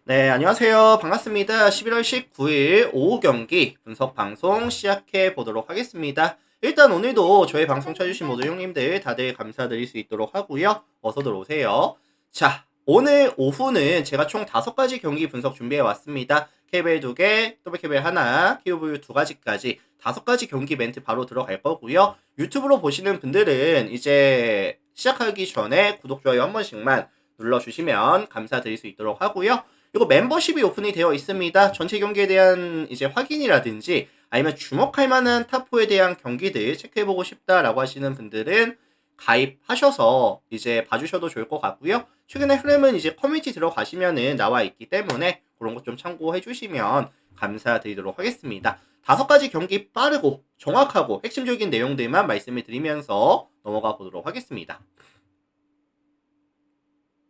네, 안녕하세요. 반갑습니다. 11월 19일 오후 경기 분석 방송 시작해 보도록 하겠습니다. 일단 오늘도 저희 방송 쳐주신 모든 형님들 다들 감사드릴 수 있도록 하고요. 어서 들어오세요. 자, 오늘 오후는 제가 총 5가지 경기 분석 준비해 왔습니다. KBL 2개, 더블 KBL 하나, KOV 2가지까지 5가지 경기 멘트 바로 들어갈 거고요. 유튜브로 보시는 분들은 이제 시작하기 전에 구독, 좋아요 한 번씩만 눌러주시면 감사드릴 수 있도록 하고요. 이거 멤버십이 오픈이 되어 있습니다. 전체 경기에 대한 이제 확인이라든지 아니면 주목할 만한 탑4에 대한 경기들 체크해보고 싶다라고 하시는 분들은 가입하셔서 이제 봐주셔도 좋을 것 같고요. 최근에 흐름은 이제 커뮤니티 들어가시면은 나와 있기 때문에 그런 것 좀 참고해 주시면 감사드리도록 하겠습니다. 5가지 경기 빠르고 정확하고 핵심적인 내용들만 말씀을 드리면서 넘어가 보도록 하겠습니다.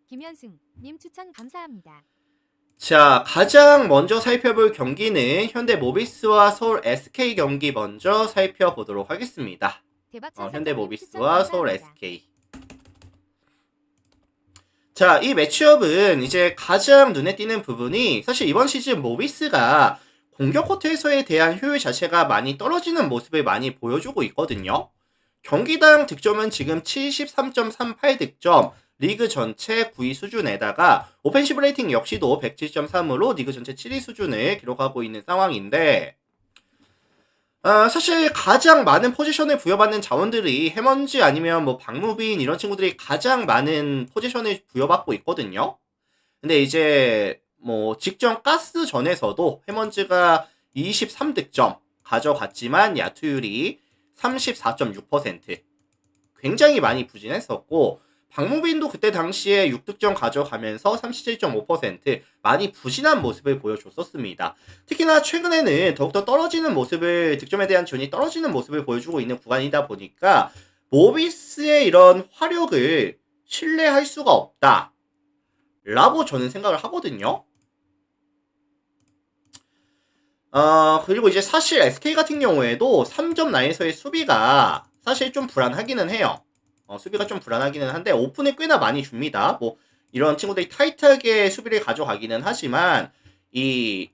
김현승 님 추천 감사합니다. 자, 가장 먼저 살펴볼 경기는 현대 모비스와 서울 SK 경기 먼저 살펴보도록 하겠습니다. 대박찬 현대 선장님 추천 모비스와 서울 감사합니다. SK. 자, 이 매치업은 이제 가장 눈에 띄는 부분이 사실 이번 시즌 모비스가 공격 쿼터에서에 대한 효율 자체가 많이 떨어지는 모습을 많이 보여주고 있거든요. 경기당 득점은 지금 73.38득점, 리그 전체 9위 수준에다가 오펜시브 레이팅 역시도 107.3으로 리그 전체 7위 수준을 기록하고 있는 상황인데 사실 가장 많은 포지션을 부여받는 자원들이 해먼지 아니면 뭐 박무빈 이런 친구들이 가장 많은 포지션을 부여받고 있거든요. 근데 이제 뭐 직전 가스전에서도 해먼즈가 23득점 가져갔지만 야투율이 34.6%, 굉장히 많이 부진했었고 박무빈도 그때 당시에 6득점 가져가면서 37.5% 많이 부진한 모습을 보여줬었습니다. 특히나 최근에는 더욱더 떨어지는 모습을, 득점에 대한 지원이 떨어지는 모습을 보여주고 있는 구간이다 보니까 모비스의 이런 화력을 신뢰할 수가 없다 라고 저는 생각을 하거든요. 그리고 이제 사실 SK 같은 경우에도 3점 라인에서의 수비가 사실 좀 불안하기는 해요. 수비가 좀 불안하기는 한데 오픈을 꽤나 많이 줍니다. 뭐 이런 친구들이 타이트하게 수비를 가져가기는 하지만 이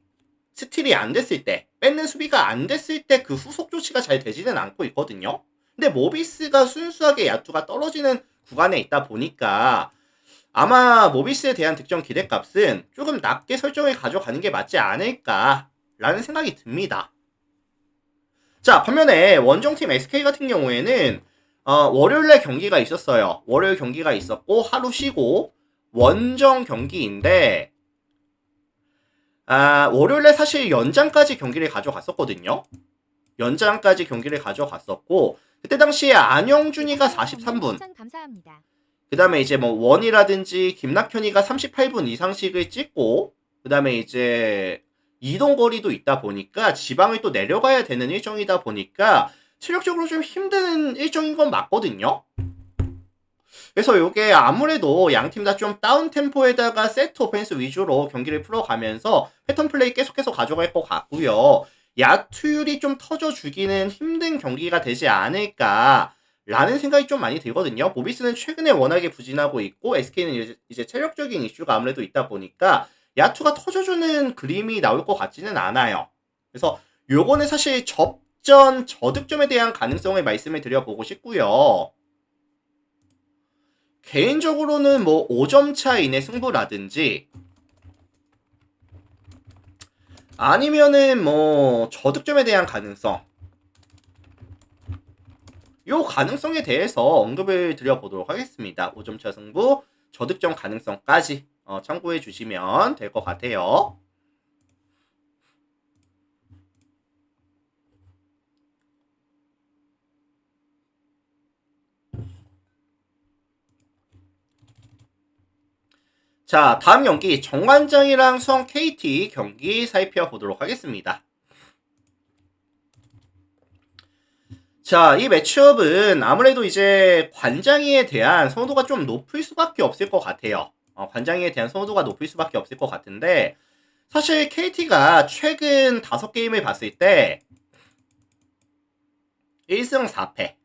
스틸이 안 됐을 때, 뺏는 수비가 안 됐을 때 그 후속 조치가 잘 되지는 않고 있거든요. 근데 모비스가 순수하게 야투가 떨어지는 구간에 있다 보니까 아마 모비스에 대한 득점 기대값은 조금 낮게 설정을 가져가는 게 맞지 않을까라는 생각이 듭니다. 자, 반면에 원정팀 SK 같은 경우에는 월요일에 경기가 있었어요. 월요일 경기가 있었고 하루 쉬고 원정 경기인데 월요일에 사실 연장까지 경기를 가져갔었거든요. 연장까지 경기를 가져갔었고 그때 당시에 안영준이가 43분, 추천 감사합니다. 그 다음에 이제 뭐 원이라든지 김낙현이가 38분 이상씩을 찍고 그 다음에 이제 이동거리도 있다 보니까 지방을 또 내려가야 되는 일정이다 보니까 체력적으로 좀 힘든 일정인 건 맞거든요. 그래서 이게 아무래도 양 팀 다 좀 다운 템포에다가 세트 오펜스 위주로 경기를 풀어가면서 패턴 플레이 계속해서 가져갈 것 같고요. 야투율이 좀 터져주기는 힘든 경기가 되지 않을까 라는 생각이 좀 많이 들거든요. 모비스는 최근에 워낙에 부진하고 있고 SK는 이제 체력적인 이슈가 아무래도 있다 보니까 야투가 터져주는 그림이 나올 것 같지는 않아요. 그래서 요거는 사실 접전 저득점에 대한 가능성을 말씀을 드려보고 싶고요. 개인적으로는 뭐 5점 차 이내 승부라든지 아니면은 뭐 저득점에 대한 가능성, 요 가능성에 대해서 언급을 드려보도록 하겠습니다. 5점 차 승부, 저득점 가능성까지 참고해 주시면 될 것 같아요. 자, 다음 경기 정관장이랑 수원 KT 경기 살펴보도록 하겠습니다. 자, 이 매치업은 아무래도 이제 관장이에 대한 선호도가 좀 높을 수밖에 없을 것 같아요. 관장이에 대한 선호도가 높을 수밖에 없을 것 같은데 사실 KT가 최근 5게임을 봤을 때 1승 4패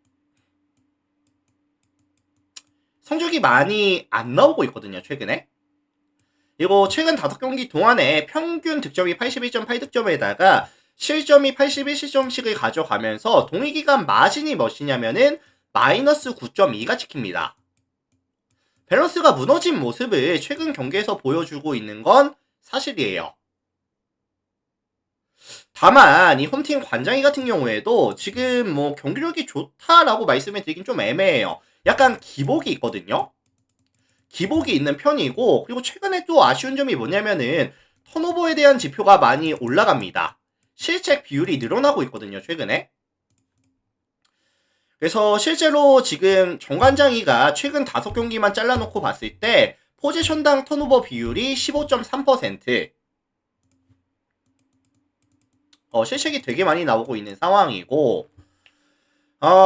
성적이 많이 안 나오고 있거든요, 최근에. 그리고 최근 5경기 동안에 평균 득점이 81.8득점에다가 실점이 81실점씩을 가져가면서 동일기간 마진이 몇이냐면은 마이너스 9.2가 찍힙니다. 밸런스가 무너진 모습을 최근 경기에서 보여주고 있는 건 사실이에요. 다만 이 홈팀 관장이 같은 경우에도 지금 뭐 경기력이 좋다라고 말씀을 드리긴 좀 애매해요. 약간 기복이 있거든요. 기복이 있는 편이고, 그리고 최근에 또 아쉬운 점이 뭐냐면은 턴오버에 대한 지표가 많이 올라갑니다. 실책 비율이 늘어나고 있거든요, 최근에. 그래서 실제로 지금 정관장이가 최근 5경기만 잘라놓고 봤을 때 포지션당 턴오버 비율이 15.3%, 실책이 되게 많이 나오고 있는 상황이고,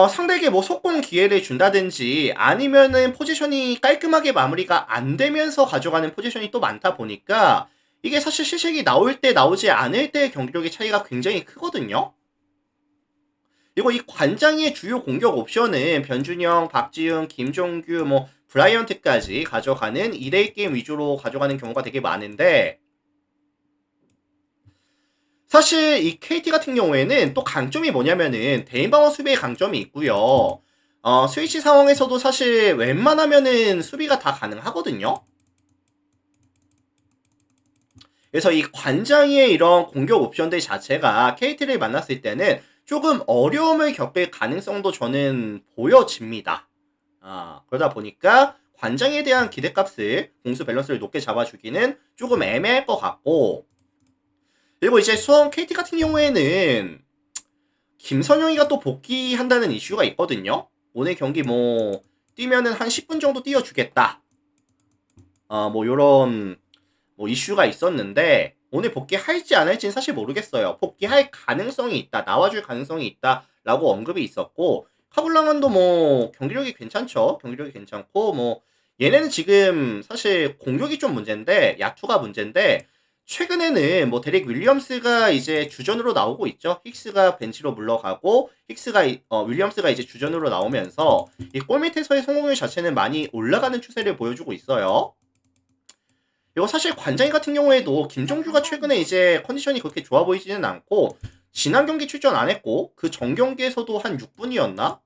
상대에게 뭐 속공 기회를 준다든지 아니면은 포지션이 깔끔하게 마무리가 안 되면서 가져가는 포지션이 또 많다 보니까 이게 사실 실책이 나올 때 나오지 않을 때의 경기력의 차이가 굉장히 크거든요. 그리고 이 관장의 주요 공격 옵션은 변준영, 박지훈, 김종규, 뭐 브라이언트까지 가져가는 2대1 게임 위주로 가져가는 경우가 되게 많은데, 사실 이 KT 같은 경우에는 또 강점이 뭐냐면은 대인방어 수비의 강점이 있고요. 스위치 상황에서도 사실 웬만하면은 수비가 다 가능하거든요. 그래서 이 관장의 이런 공격 옵션들 자체가 KT를 만났을 때는 조금 어려움을 겪을 가능성도 저는 보여집니다. 그러다 보니까 관장에 대한 기대값을, 공수 밸런스를 높게 잡아주기는 조금 애매할 것 같고, 그리고 이제 수원 KT 같은 경우에는 김선영이가 또 복귀한다는 이슈가 있거든요. 오늘 경기 뭐 뛰면은 한 10분 정도 뛰어주겠다. 뭐 요런 뭐 이슈가 있었는데 오늘 복귀할지 안 할지는 사실 모르겠어요. 복귀할 가능성이 있다, 나와줄 가능성이 있다라고 언급이 있었고, 카블랑은도 뭐 경기력이 괜찮죠. 경기력이 괜찮고, 뭐 얘네는 지금 사실 공격이 좀 문제인데, 야투가 문제인데, 최근에는 뭐 데릭 윌리엄스가 이제 주전으로 나오고 있죠. 힉스가 벤치로 물러가고 윌리엄스가 이제 주전으로 나오면서 이 골 밑에서의 성공률 자체는 많이 올라가는 추세를 보여주고 있어요. 그리고 사실 관장이 같은 경우에도 김종규가 최근에 이제 컨디션이 그렇게 좋아 보이지는 않고, 지난 경기 출전 안 했고 그 전 경기에서도 한 6분이었나?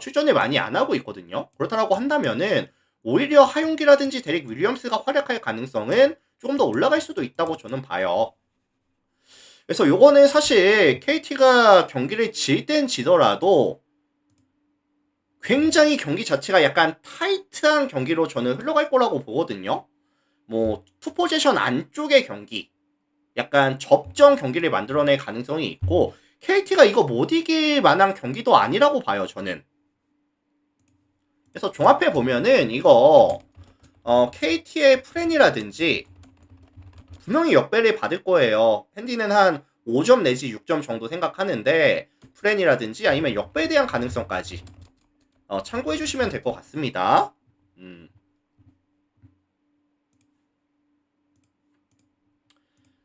출전을 많이 안 하고 있거든요. 그렇다라고 한다면은 오히려 하용기라든지 데릭 윌리엄스가 활약할 가능성은 조금 더 올라갈 수도 있다고 저는 봐요. 그래서 요거는 사실 KT가 경기를 질 땐 지더라도 굉장히 경기 자체가 약간 타이트한 경기로 저는 흘러갈 거라고 보거든요. 뭐 투포지션 안쪽의 경기, 약간 접전 경기를 만들어낼 가능성이 있고, KT가 이거 못 이길 만한 경기도 아니라고 봐요, 저는. 그래서 종합해 보면은 이거 KT의 프렌이라든지 분명히 역배를 받을 거예요. 핸디는 한 5점 내지 6점 정도 생각하는데, 프렌이라든지 아니면 역배에 대한 가능성까지 참고해 주시면 될 것 같습니다.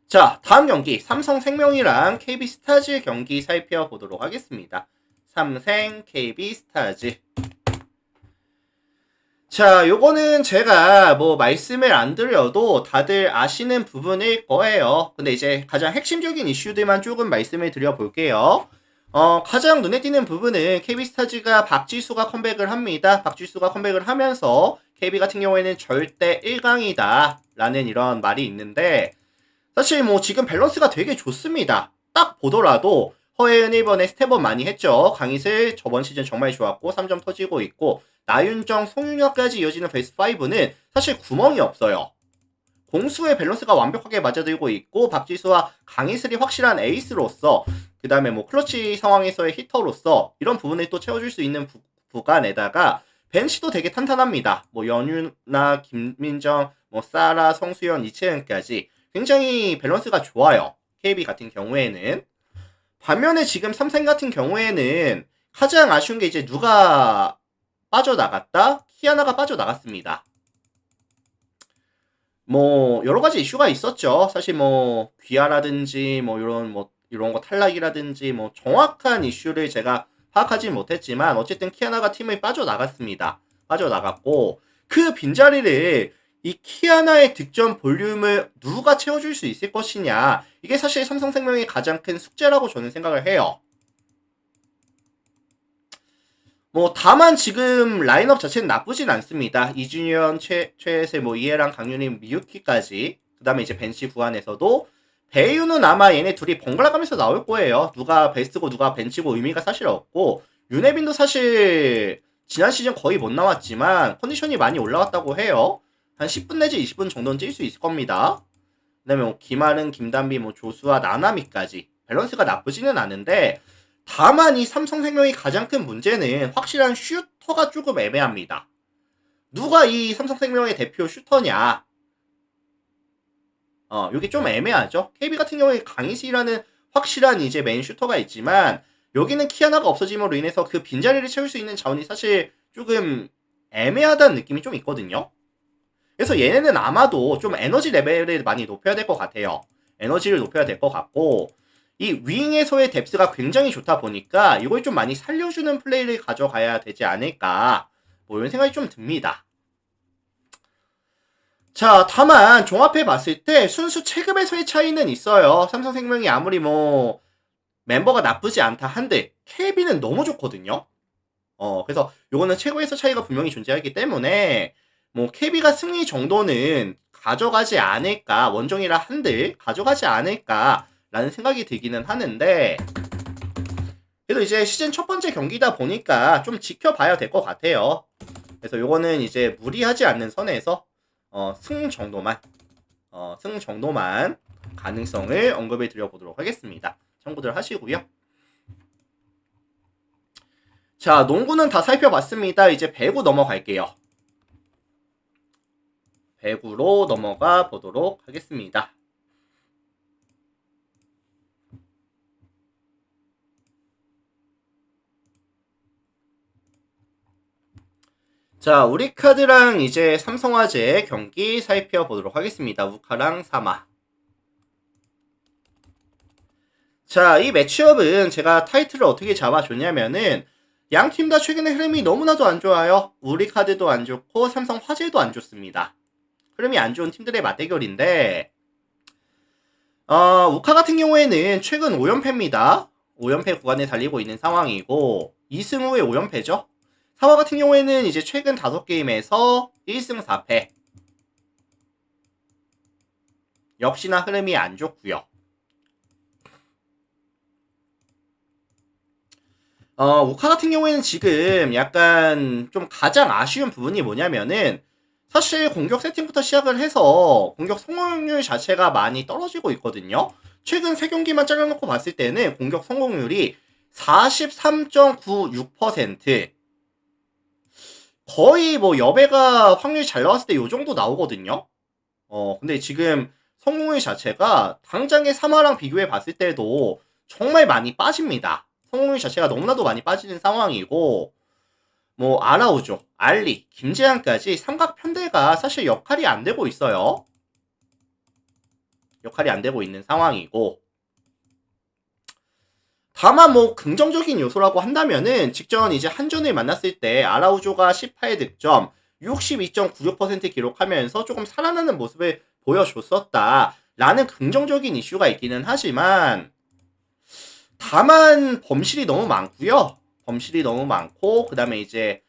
자, 다음 경기 삼성생명이랑 KB스타즈 경기 살펴보도록 하겠습니다. 삼생 KB스타즈. 자, 요거는 제가 뭐 말씀을 안 드려도 다들 아시는 부분일 거예요. 근데 이제 가장 핵심적인 이슈들만 조금 말씀을 드려볼게요. 가장 눈에 띄는 부분은 KB스타즈가 박지수가 컴백을 합니다. 박지수가 컴백을 하면서 KB 같은 경우에는 절대 1강이다 라는 이런 말이 있는데, 사실 뭐 지금 밸런스가 되게 좋습니다. 딱 보더라도 허예은 1번에 스텝업 많이 했죠. 강희슬 저번 시즌 정말 좋았고 3점 터지고 있고, 나윤정, 송윤혁까지 이어지는 베스트 5는 사실 구멍이 없어요. 공수의 밸런스가 완벽하게 맞아들고 있고, 박지수와 강희슬이 확실한 에이스로서, 그 다음에 뭐 클러치 상황에서의 히터로서 이런 부분을 또 채워줄 수 있는 구간에다가 벤치도 되게 탄탄합니다. 뭐 연유나 김민정, 뭐 사라, 성수현, 이채은까지 굉장히 밸런스가 좋아요. KB 같은 경우에는. 반면에 지금 삼성 같은 경우에는 가장 아쉬운 게 이제 누가 빠져나갔다? 키아나가 빠져나갔습니다. 뭐 여러 가지 이슈가 있었죠. 사실 뭐 귀하라든지 뭐 이런 거 탈락이라든지 뭐 정확한 이슈를 제가 파악하지 못했지만 어쨌든 키아나가 팀을 빠져나갔습니다. 빠져나갔고 그 빈자리를 이 키아나의 득점 볼륨을 누가 채워줄 수 있을 것이냐. 이게 사실 삼성생명의 가장 큰 숙제라고 저는 생각을 해요. 뭐 다만 지금 라인업 자체는 나쁘진 않습니다. 이준현, 최혜슬, 뭐 이해랑, 강윤희, 미유키까지. 그 다음에 이제 벤치 구안에서도 배유는 아마 얘네 둘이 번갈아 가면서 나올 거예요. 누가 베스트고 누가 벤치고 의미가 사실 없고, 윤혜빈도 사실 지난 시즌 거의 못 나왔지만 컨디션이 많이 올라왔다고 해요. 한 10분 내지 20분 정도는 뛸 수 있을 겁니다. 그 다음에 뭐 김아른, 김단비, 뭐 조수아, 나나미까지 밸런스가 나쁘지는 않은데, 다만 이 삼성생명의 가장 큰 문제는 확실한 슈터가 조금 애매합니다. 누가 이 삼성생명의 대표 슈터냐? 여기 좀 애매하죠. KB 같은 경우에 강희실이라는 확실한 이제 메인 슈터가 있지만, 여기는 키아나가 없어짐으로 인해서 그 빈자리를 채울 수 있는 자원이 사실 조금 애매하다는 느낌이 좀 있거든요. 그래서 얘네는 아마도 좀 에너지 레벨을 많이 높여야 될 것 같아요. 에너지를 높여야 될 것 같고, 이 윙에서의 뎁스가 굉장히 좋다 보니까 이걸 좀 많이 살려주는 플레이를 가져가야 되지 않을까, 뭐 이런 생각이 좀 듭니다. 자, 다만 종합해 봤을 때 순수 체급에서의 차이는 있어요. 삼성생명이 아무리 뭐 멤버가 나쁘지 않다 한들 KB는 너무 좋거든요. 그래서 요거는 최고에서 차이가 분명히 존재하기 때문에 뭐 KB가 승리 정도는 가져가지 않을까, 원정이라 한들 가져가지 않을까 라는 생각이 들기는 하는데, 그래도 이제 시즌 첫 번째 경기다 보니까 좀 지켜봐야 될 것 같아요. 그래서 요거는 이제 무리하지 않는 선에서 승 정도만 가능성을 언급을 드려보도록 하겠습니다. 참고들 하시고요. 자, 농구는 다 살펴봤습니다. 이제 배구 넘어갈게요. 배구로 넘어가 보도록 하겠습니다. 자, 우리카드랑 이제 삼성화재 경기 살펴보도록 하겠습니다. 우카랑 사마. 자, 이 매치업은 제가 타이틀을 어떻게 잡아줬냐면은, 양 팀 다 최근에 흐름이 너무나도 안 좋아요. 우리카드도 안 좋고 삼성화재도 안 좋습니다. 흐름이 안 좋은 팀들의 맞대결인데, 우카 같은 경우에는 최근 5연패입니다. 5연패 구간에 달리고 있는 상황이고, 2승 후에 5연패죠. 사마 같은 경우에는 이제 최근 5게임에서 1승 4패. 역시나 흐름이 안 좋고요. 우카 같은 경우에는 지금 약간 좀 가장 아쉬운 부분이 뭐냐면은, 사실 공격 세팅부터 시작을 해서 공격 성공률 자체가 많이 떨어지고 있거든요. 최근 3경기만 잘라놓고 봤을 때는 공격 성공률이 43.96%. 거의 뭐 여배가 확률이 잘 나왔을 때 요 정도 나오거든요. 근데 지금 성공률 자체가 당장의 사마랑 비교해 봤을 때도 정말 많이 빠집니다. 성공률 자체가 너무나도 많이 빠지는 상황이고, 뭐 아라우조, 알리, 김재환까지 삼각 편대가 사실 역할이 안 되고 있어요. 역할이 안 되고 있는 상황이고, 다만 뭐 긍정적인 요소라고 한다면은 직전 이제 한전을 만났을 때 아라우조가 18득점, 62.96% 기록하면서 조금 살아나는 모습을 보여줬었다라는 긍정적인 이슈가 있기는 하지만, 다만 범실이 너무 많고요. 범실이 너무 많고, 그 다음에 이제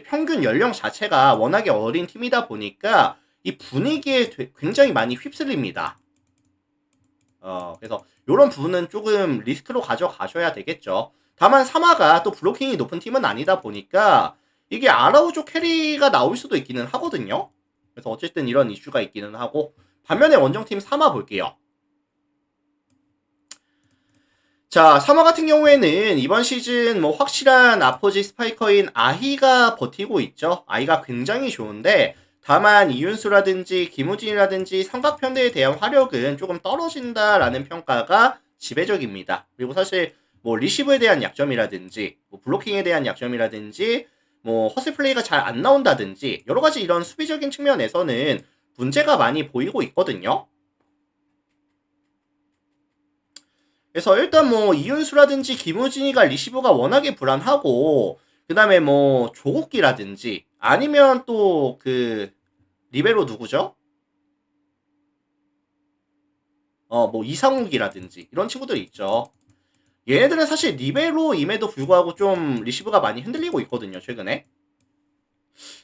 평균 연령 자체가 워낙에 어린 팀이다 보니까 이 분위기에 굉장히 많이 휩쓸립니다. 그래서 이런 부분은 조금 리스크로 가져가셔야 되겠죠. 다만 사마가 또 블로킹이 높은 팀은 아니다 보니까 이게 아라우조 캐리가 나올 수도 있기는 하거든요. 그래서 어쨌든 이런 이슈가 있기는 하고, 반면에 원정팀 사마 볼게요. 자, 사마 같은 경우에는 이번 시즌 뭐 확실한 아포지 스파이커인 아히가 버티고 있죠. 아히가 굉장히 좋은데, 다만 이윤수라든지 김우진이라든지 삼각편대에 대한 화력은 조금 떨어진다라는 평가가 지배적입니다. 그리고 사실 뭐 리시브에 대한 약점이라든지 뭐 블로킹에 대한 약점이라든지 뭐 허슬 플레이가 잘 안 나온다든지 여러 가지 이런 수비적인 측면에서는 문제가 많이 보이고 있거든요. 그래서 일단 뭐 이윤수라든지 김우진이가 리시브가 워낙에 불안하고, 그 다음에 뭐 조국기라든지 아니면 또 그 리베로 누구죠? 뭐 이상욱이라든지 이런 친구들이 있죠. 얘네들은 사실 리베로임에도 불구하고 좀 리시브가 많이 흔들리고 있거든요, 최근에.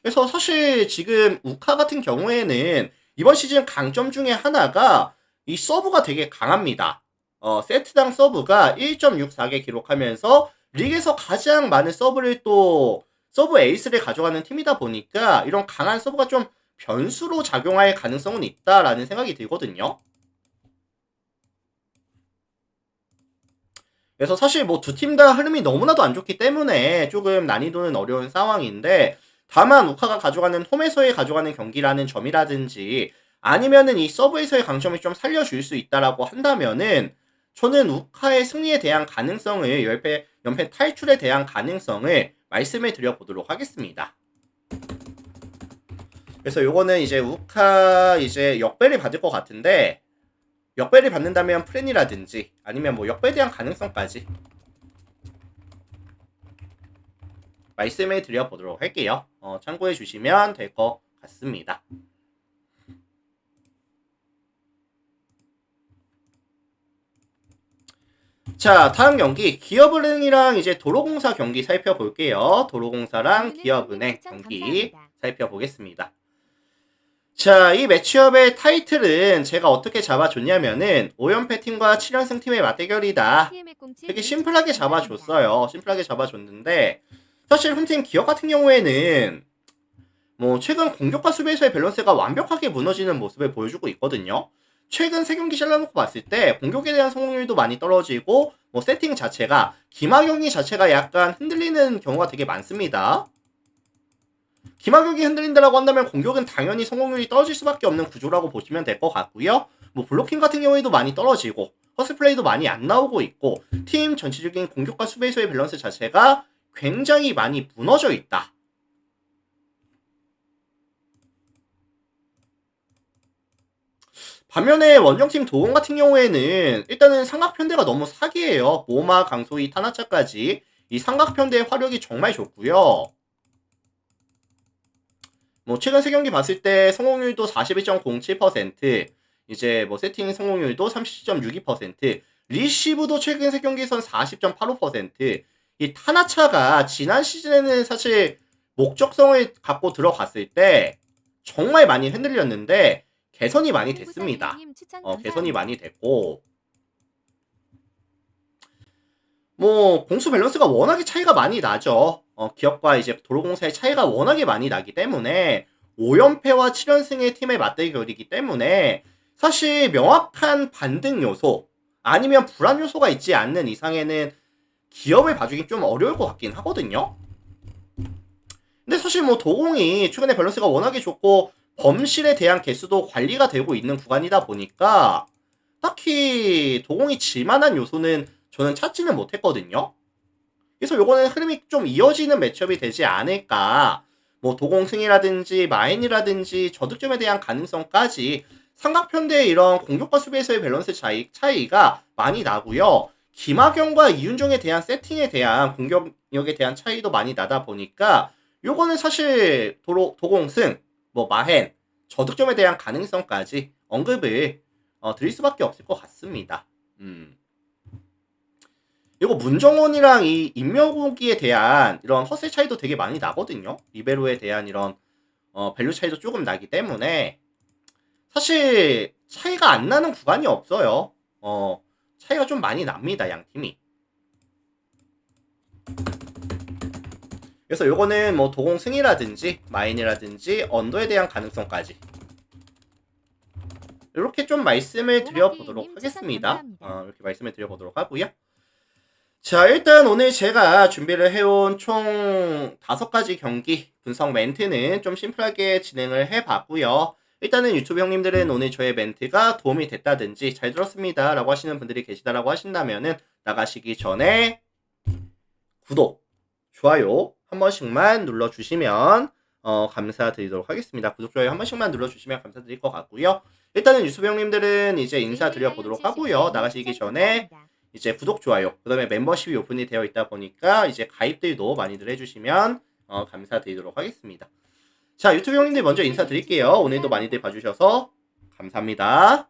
그래서 사실 지금 우카 같은 경우에는 이번 시즌 강점 중에 하나가 이 서브가 되게 강합니다. 세트당 서브가 1.64개 기록하면서 리그에서 가장 많은 서브를 또 서브 에이스를 가져가는 팀이다 보니까 이런 강한 서브가 좀 변수로 작용할 가능성은 있다라는 생각이 들거든요. 그래서 사실 뭐 두 팀 다 흐름이 너무나도 안 좋기 때문에 조금 난이도는 어려운 상황인데, 다만 우카가 가져가는 홈에서의 가져가는 경기라는 점이라든지 아니면은 이 서브에서의 강점을 좀 살려줄 수 있다라고 한다면은 저는 우카의 승리에 대한 가능성을 연패 탈출에 대한 가능성을 말씀을 드려보도록 하겠습니다. 그래서 요거는 이제 우카 이제 역배를 받을 것 같은데, 역배를 받는다면 프렌이라든지 아니면 뭐 역배에 대한 가능성까지 말씀을 드려보도록 할게요. 참고해 주시면 될 것 같습니다. 자, 다음 경기 기업은행이랑 이제 도로공사 경기 살펴볼게요. 도로공사랑 기업은행 경기 살펴보겠습니다. 자, 이 매치업의 타이틀은 제가 어떻게 잡아줬냐면은 5연패 팀과 7연승 팀의 맞대결이다. 되게 심플하게 잡아줬어요. 심플하게 잡아줬는데 사실 홈팀 기업 같은 경우에는 뭐 최근 공격과 수비에서의 밸런스가 완벽하게 무너지는 모습을 보여주고 있거든요. 최근 3경기 잘라놓고 봤을 때 공격에 대한 성공률도 많이 떨어지고 뭐 세팅 자체가 김하경이 자체가 약간 흔들리는 경우가 되게 많습니다. 김하경이 흔들린다라고 한다면 공격은 당연히 성공률이 떨어질 수밖에 없는 구조라고 보시면 될 것 같고요. 뭐 블로킹 같은 경우에도 많이 떨어지고 허스플레이도 많이 안 나오고 있고 팀 전체적인 공격과 수비에서의 밸런스 자체가 굉장히 많이 무너져 있다. 반면에 원정팀 도움 같은 경우에는 일단은 삼각편대가 너무 사기예요. 모마, 강소희, 타나차까지 이 삼각편대의 화력이 정말 좋고요. 뭐 최근 3경기 봤을 때 성공률도 41.07%, 이제 뭐 세팅 성공률도 30.62%, 리시브도 최근 3경기에선 40.85%. 이 타나차가 지난 시즌에는 사실 목적성을 갖고 들어갔을 때 정말 많이 흔들렸는데 개선이 많이 됐습니다. 개선이 많이 됐고 뭐 공수 밸런스가 워낙에 차이가 많이 나죠. 기업과 이제 도로공사의 차이가 워낙에 많이 나기 때문에 5연패와 7연승의 팀의 맞대결이기 때문에 사실 명확한 반등 요소 아니면 불안 요소가 있지 않는 이상에는 기업을 봐주기 좀 어려울 것 같긴 하거든요. 근데 사실 뭐 도공이 최근에 밸런스가 워낙에 좋고 범실에 대한 개수도 관리가 되고 있는 구간이다 보니까 딱히 도공이 질만한 요소는 저는 찾지는 못했거든요. 그래서 요거는 흐름이 좀 이어지는 매치업이 되지 않을까. 뭐 도공승이라든지 마인이라든지 저득점에 대한 가능성까지 삼각편대의 이런 공격과 수비에서의 밸런스 차이가 많이 나고요. 김하경과 이윤종에 대한 세팅에 대한 공격력에 대한 차이도 많이 나다 보니까 요거는 사실 도공승, 뭐 마헨, 저득점에 대한 가능성까지 언급을 드릴 수밖에 없을 것 같습니다. 그리고 문정원이랑 이 임명국에 대한 이런 허세 차이도 되게 많이 나거든요. 리베로에 대한 이런 밸류 차이도 조금 나기 때문에 사실 차이가 안 나는 구간이 없어요. 차이가 좀 많이 납니다, 양 팀이. 그래서 요거는 뭐 도공승이라든지 마인이라든지 언더에 대한 가능성까지 이렇게 좀 말씀을 드려보도록 하겠습니다. 이렇게 말씀을 드려보도록 하고요. 자, 일단 오늘 제가 준비를 해온 총 5가지 경기 분석 멘트는 좀 심플하게 진행을 해봤고요. 일단은 유튜브 형님들은 오늘 저의 멘트가 도움이 됐다든지 잘 들었습니다 라고 하시는 분들이 계시다라고 하신다면은 나가시기 전에 구독, 좋아요 한 번씩만 눌러주시면 감사드리도록 하겠습니다. 구독, 좋아요 한 번씩만 눌러주시면 감사드릴 것 같고요. 일단은 유튜브 형님들은 이제 인사드려보도록 하고요. 나가시기 전에 이제 구독, 좋아요, 그 다음에 멤버십이 오픈이 되어 있다 보니까 이제 가입들도 많이들 해주시면 감사드리도록 하겠습니다. 자, 유튜브 형님들 먼저 인사드릴게요. 오늘도 많이들 봐주셔서 감사합니다.